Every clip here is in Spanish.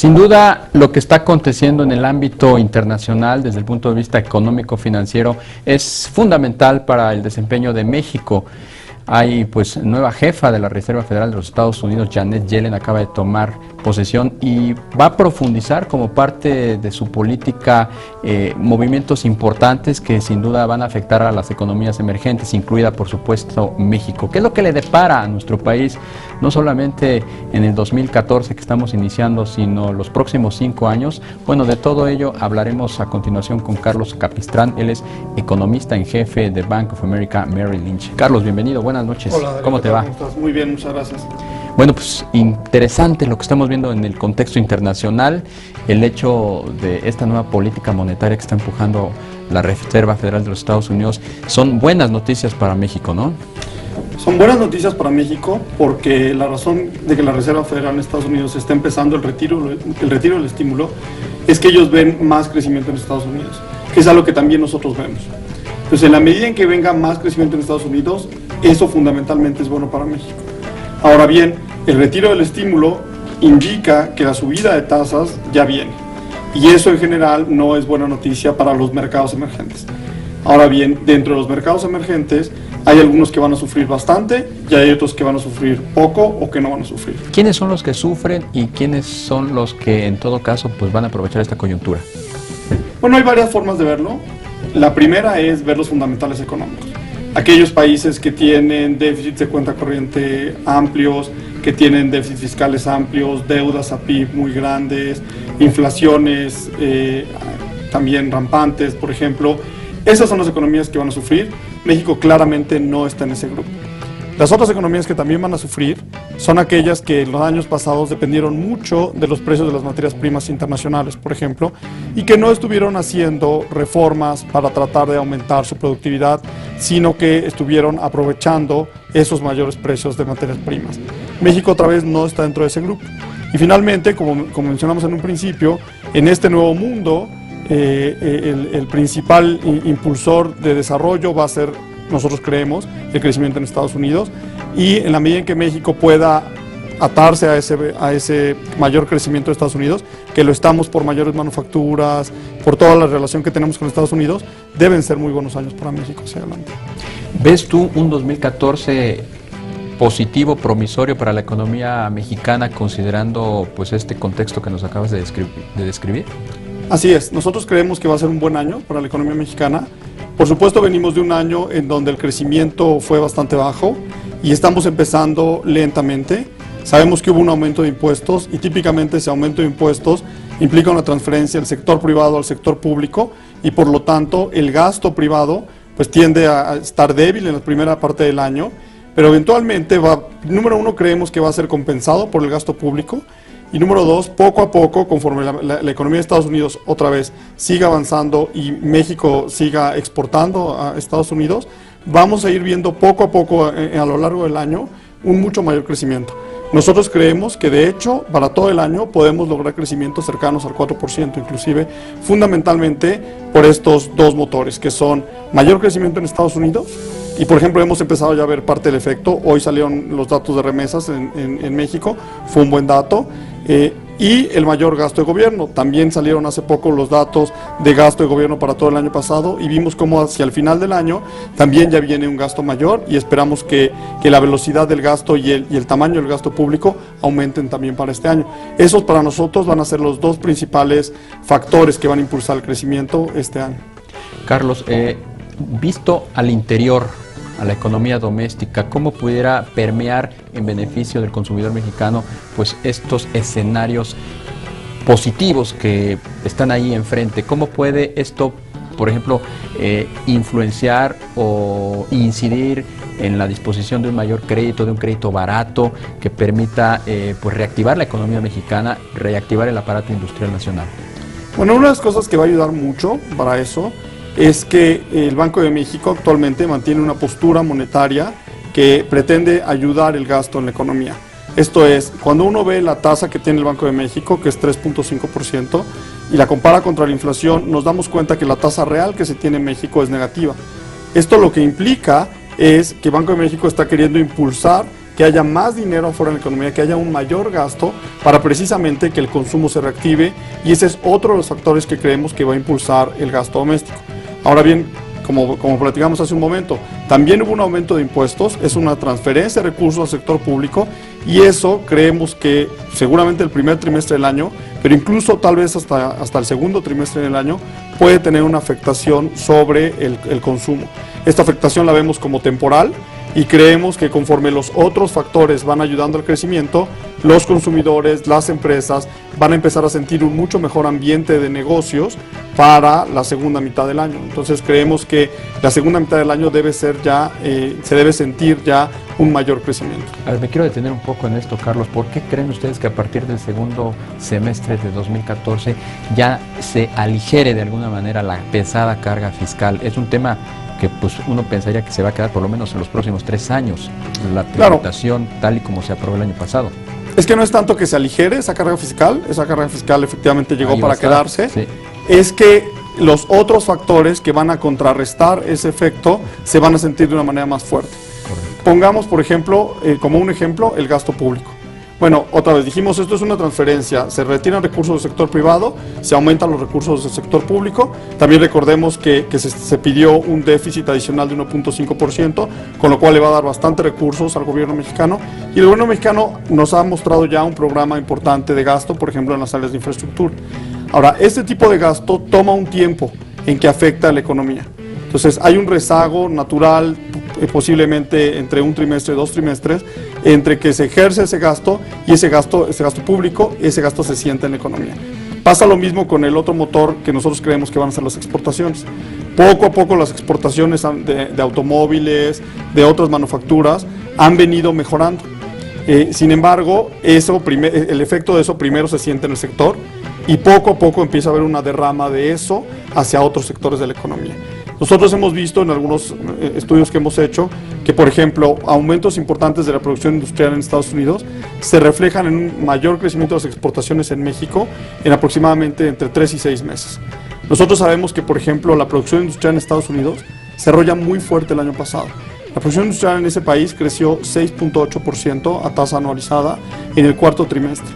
Sin duda, lo que está aconteciendo en el ámbito internacional desde el punto de vista económico-financiero es fundamental para el desempeño de México. Hay pues nueva jefa de la Reserva Federal de los Estados Unidos, Janet Yellen, acaba de tomar posesión y va a profundizar como parte de su política movimientos importantes que sin duda van a afectar a las economías emergentes, incluida por supuesto México. ¿Qué es lo que le depara a nuestro país, no solamente en el 2014 que estamos iniciando, sino los próximos 5 años? Bueno, de todo ello hablaremos a continuación con Carlos Capistrán. Él es economista en jefe de Bank of America Merrill Lynch. Carlos, bienvenido, buenas noches. Hola, David, ¿cómo te va? ¿Cómo estás? Muy bien, muchas gracias. Bueno, pues interesante lo que estamos viendo en el contexto internacional, el hecho de esta nueva política monetaria que está empujando la Reserva Federal de los Estados Unidos. Son buenas noticias para México, ¿no? Son buenas noticias para México porque la razón de que la Reserva Federal de Estados Unidos está empezando el retiro del estímulo es que ellos ven más crecimiento en Estados Unidos, que es algo que también nosotros vemos. Entonces, en la medida en que venga más crecimiento en Estados Unidos, eso fundamentalmente es bueno para México. Ahora bien, el retiro del estímulo indica que la subida de tasas ya viene, y eso en general no es buena noticia para los mercados emergentes. Ahora bien, dentro de los mercados emergentes hay algunos que van a sufrir bastante y hay otros que van a sufrir poco o que no van a sufrir. ¿Quiénes son los que sufren y quiénes son los que en todo caso pues van a aprovechar esta coyuntura? Bueno, hay varias formas de verlo. La primera es ver los fundamentales económicos. Aquellos países que tienen déficits de cuenta corriente amplios, que tienen déficits fiscales amplios, deudas a PIB muy grandes, inflaciones también rampantes, por ejemplo. Esas son las economías que van a sufrir. México claramente no está en ese grupo. Las otras economías que también van a sufrir son aquellas que en los años pasados dependieron mucho de los precios de las materias primas internacionales, por ejemplo, y que no estuvieron haciendo reformas para tratar de aumentar su productividad, sino que estuvieron aprovechando esos mayores precios de materias primas. México otra vez no está dentro de ese grupo. Y finalmente, como mencionamos en un principio, en este nuevo mundo, el principal impulsor de desarrollo va a ser, nosotros creemos, el crecimiento en Estados Unidos, y en la medida en que México pueda atarse a ese mayor crecimiento de Estados Unidos, que lo estamos por mayores manufacturas, por toda la relación que tenemos con Estados Unidos, deben ser muy buenos años para México hacia adelante. ¿Ves tú un 2014 positivo, promisorio para la economía mexicana, considerando pues este contexto que nos acabas de describir? Así es, nosotros creemos que va a ser un buen año para la economía mexicana. Por supuesto, venimos de un año en donde el crecimiento fue bastante bajo y estamos empezando lentamente. Sabemos que hubo un aumento de impuestos y típicamente ese aumento de impuestos implica una transferencia del sector privado al sector público, y por lo tanto el gasto privado pues tiende a estar débil en la primera parte del año, pero eventualmente número uno, creemos que va a ser compensado por el gasto público. Y número dos, poco a poco, conforme la economía de Estados Unidos otra vez siga avanzando y México siga exportando a Estados Unidos, vamos a ir viendo poco a poco a lo largo del año un mucho mayor crecimiento. Nosotros creemos que de hecho para todo el año podemos lograr crecimientos cercanos al 4%, inclusive fundamentalmente por estos dos motores, que son mayor crecimiento en Estados Unidos. Y por ejemplo hemos empezado ya a ver parte del efecto. Hoy salieron los datos de remesas en México, fue un buen dato, y el mayor gasto de gobierno. También salieron hace poco los datos de gasto de gobierno para todo el año pasado y vimos cómo hacia el final del año también ya viene un gasto mayor, y esperamos que la velocidad del gasto y el tamaño del gasto público aumenten también para este año. Esos para nosotros van a ser los dos principales factores que van a impulsar el crecimiento este año. Carlos, visto al interior, a la economía doméstica, ¿cómo pudiera permear en beneficio del consumidor mexicano pues estos escenarios positivos que están ahí enfrente? ¿Cómo puede esto, por ejemplo, influenciar o incidir en la disposición de un mayor crédito, de un crédito barato que permita pues reactivar la economía mexicana, reactivar el aparato industrial nacional? Bueno, una de las cosas que va a ayudar mucho para eso es que el Banco de México actualmente mantiene una postura monetaria que pretende ayudar el gasto en la economía. Esto es, cuando uno ve la tasa que tiene el Banco de México, que es 3.5%, y la compara contra la inflación, nos damos cuenta que la tasa real que se tiene en México es negativa. Esto lo que implica es que Banco de México está queriendo impulsar que haya más dinero afuera en la economía, que haya un mayor gasto para precisamente que el consumo se reactive, y ese es otro de los factores que creemos que va a impulsar el gasto doméstico. Ahora bien, como platicamos hace un momento, también hubo un aumento de impuestos, es una transferencia de recursos al sector público, y eso creemos que seguramente el primer trimestre del año, pero incluso tal vez hasta el segundo trimestre del año, puede tener una afectación sobre el consumo. Esta afectación la vemos como temporal, y creemos que conforme los otros factores van ayudando al crecimiento, los consumidores, las empresas van a empezar a sentir un mucho mejor ambiente de negocios para la segunda mitad del año. Entonces creemos que la segunda mitad del año debe ser ya, se debe sentir ya un mayor crecimiento. A ver, me quiero detener un poco en esto, Carlos. ¿Por qué creen ustedes que a partir del segundo semestre de 2014 ya se aligere de alguna manera la pesada carga fiscal? Es un tema que pues uno pensaría que se va a quedar por lo menos en los próximos 3 años, la tributación tal y como se aprobó el año pasado. Es que no es tanto que se aligere esa carga fiscal efectivamente llegó para quedarse, sí. Es que los otros factores que van a contrarrestar ese efecto se van a sentir de una manera más fuerte. Correcto. Pongamos, por ejemplo, como un ejemplo, el gasto público. Bueno, otra vez dijimos, esto es una transferencia, se retiran recursos del sector privado, se aumentan los recursos del sector público. También recordemos que se pidió un déficit adicional de 1.5%, con lo cual le va a dar bastante recursos al gobierno mexicano. Y el gobierno mexicano nos ha mostrado ya un programa importante de gasto, por ejemplo, en las áreas de infraestructura. Ahora, este tipo de gasto toma un tiempo en que afecta a la economía. Entonces, hay un rezago natural, posiblemente entre un trimestre y 2 trimestres, entre que se ejerce ese gasto y ese gasto público, ese gasto se siente en la economía. Pasa lo mismo con el otro motor que nosotros creemos que van a ser las exportaciones. Poco a poco las exportaciones de automóviles, de otras manufacturas, han venido mejorando. Sin embargo, el efecto de eso primero se siente en el sector, y poco a poco empieza a haber una derrama de eso hacia otros sectores de la economía. Nosotros hemos visto en algunos estudios que hemos hecho que, por ejemplo, aumentos importantes de la producción industrial en Estados Unidos se reflejan en un mayor crecimiento de las exportaciones en México en aproximadamente entre 3 y 6 meses. Nosotros sabemos que, por ejemplo, la producción industrial en Estados Unidos se desarrolla muy fuerte el año pasado. La producción industrial en ese país creció 6.8% a tasa anualizada en el cuarto trimestre.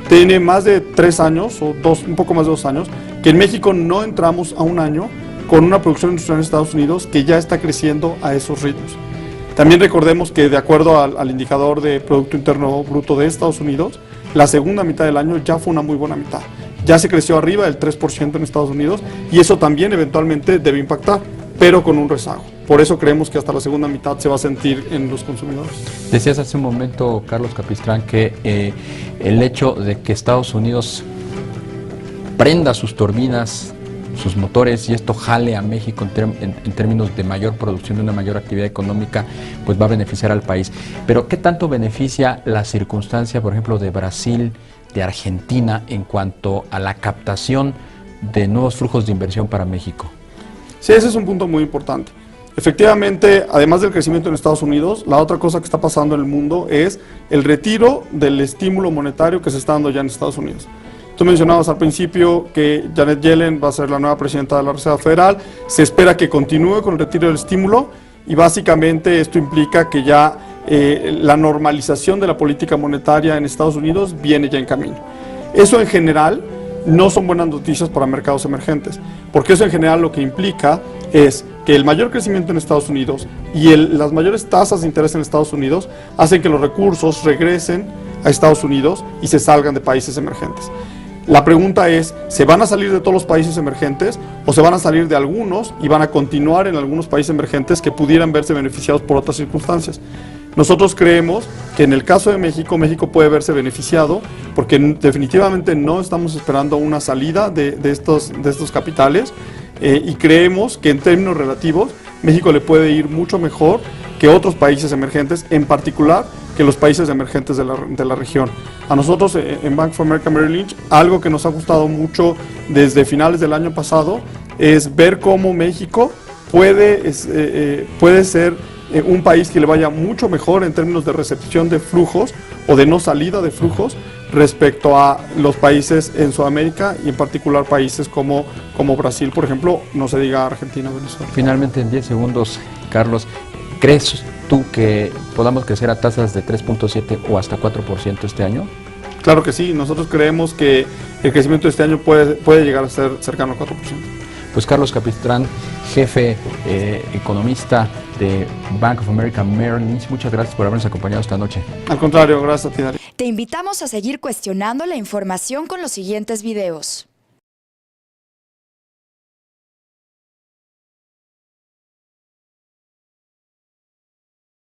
Tiene más de 3 años, o un poco más de 2 años, que en México no entramos a un año con una producción industrial en Estados Unidos que ya está creciendo a esos ritmos. También recordemos que, de acuerdo al indicador de Producto Interno Bruto de Estados Unidos, la segunda mitad del año ya fue una muy buena mitad. Ya se creció arriba del 3% en Estados Unidos, y eso también eventualmente debe impactar, pero con un rezago. Por eso creemos que hasta la segunda mitad se va a sentir en los consumidores. Decías hace un momento, Carlos Capistrán, que el hecho de que Estados Unidos prenda sus turbinas, sus motores, y esto jale a México en términos de mayor producción, de una mayor actividad económica, pues va a beneficiar al país. Pero ¿qué tanto beneficia la circunstancia, por ejemplo, de Brasil, de Argentina, en cuanto a la captación de nuevos flujos de inversión para México? Sí, ese es un punto muy importante. Efectivamente, además del crecimiento en Estados Unidos, la otra cosa que está pasando en el mundo es el retiro del estímulo monetario que se está dando ya en Estados Unidos. Tú mencionabas al principio que Janet Yellen va a ser la nueva presidenta de la Reserva Federal. Se espera que continúe con el retiro del estímulo, y básicamente esto implica que ya la normalización de la política monetaria en Estados Unidos viene ya en camino. Eso en general no son buenas noticias para mercados emergentes, porque eso en general lo que implica es que el mayor crecimiento en Estados Unidos y las mayores tasas de interés en Estados Unidos hacen que los recursos regresen a Estados Unidos y se salgan de países emergentes. La pregunta es, ¿se van a salir de todos los países emergentes o se van a salir de algunos y van a continuar en algunos países emergentes que pudieran verse beneficiados por otras circunstancias? Nosotros creemos que en el caso de México, México puede verse beneficiado porque definitivamente no estamos esperando una salida de estos capitales, y creemos que en términos relativos México le puede ir mucho mejor que otros países emergentes, en particular que los países emergentes de la región. A nosotros en Bank of America Merrill Lynch, algo que nos ha gustado mucho desde finales del año pasado es ver cómo México puede ser un país que le vaya mucho mejor en términos de recepción de flujos o de no salida de flujos respecto a los países en Sudamérica, y en particular países como Brasil, por ejemplo, no se diga Argentina o Venezuela. Finalmente, en 10 segundos, Carlos, ¿crees tú que podamos crecer a tasas de 3.7 o hasta 4% este año? Claro que sí, nosotros creemos que el crecimiento de este año puede llegar a ser cercano al 4%. Pues Carlos Capistrán, jefe economista de Bank of America Merrill Lynch, muchas gracias por habernos acompañado esta noche. Al contrario, gracias a ti, Darío. Te invitamos a seguir cuestionando la información con los siguientes videos.